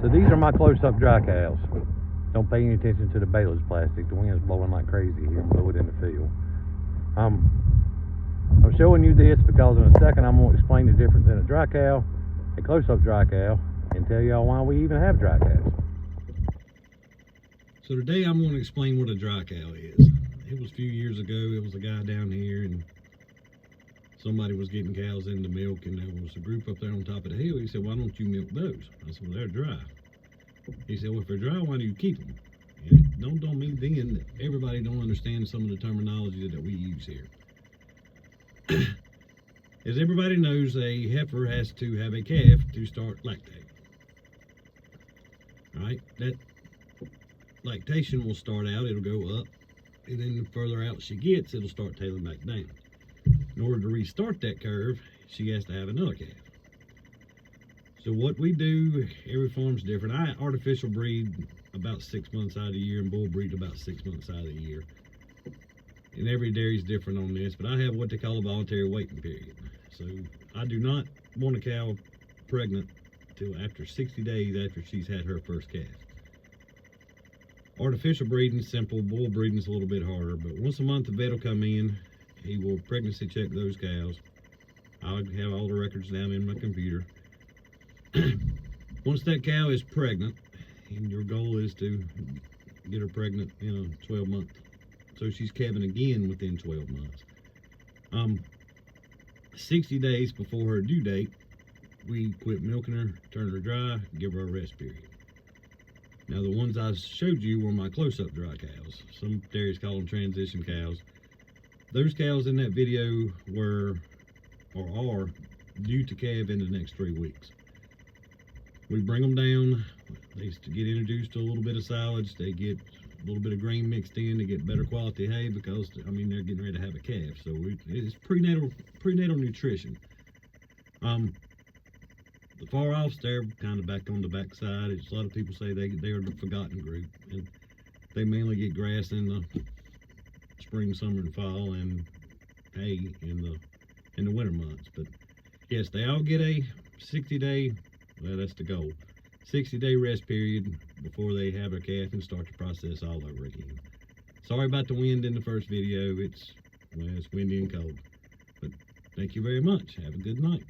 So these are my close-up dry cows. Don't pay any attention to the baler's plastic. The wind's blowing like crazy here and blow it in the field. I'm showing you this because in a second I'm going to explain the difference in a dry cow, a close-up dry cow, and tell y'all why we even have dry cows. So today I'm going to explain what a dry cow is. It was a few years ago, it was a guy down here and somebody was getting cows into milk, and there was a group up there on top of the hill. He said, "Why don't you milk those?" I said, "Well, they're dry." He said, "Well, if they're dry, why do you keep them?" And it dawned on me then that everybody don't understand some of the terminology that we use here. As everybody knows, a heifer has to have a calf to start lactating. Right? That lactation will start out, it'll go up, and then the further out she gets, it'll start tailing back down. In order to restart that curve, she has to have another calf. So what we do, every farm's different. I artificial breed about 6 months out of the year and bull breed about 6 months out of the year. And every dairy's different on this, but I have what they call a voluntary waiting period. So I do not want a cow pregnant till after 60 days after she's had her first calf. Artificial breeding is simple, bull breeding is a little bit harder, but once a month the vet will come in, he will pregnancy check those cows. I'll have all the records down in my computer. Once that cow is pregnant, and your goal is to get her pregnant in a 12-month, so she's calving again within 12 months. 60 days before her due date, we quit milking her, turn her dry, give her a rest period. Now the ones I showed you were my close-up dry cows. Some dairies call them transition cows. Those cows in that video were, or are, due to calve in the next 3 weeks. We bring them down, they get introduced to a little bit of silage, they get a little bit of grain mixed in, they get better quality hay because, I mean, they're getting ready to have a calf. So it's prenatal nutrition. The far offs, they're kind of back on the backside. It's a lot of people say they are the forgotten group, and they mainly get grass in the spring, summer, and fall, and hay in the winter months. But yes, they all get a 60-day, well, that's the goal, 60-day rest period before they have a calf and start the process all over again. Sorry about the wind in the first video. It's windy and cold. But thank you very much. Have a good night.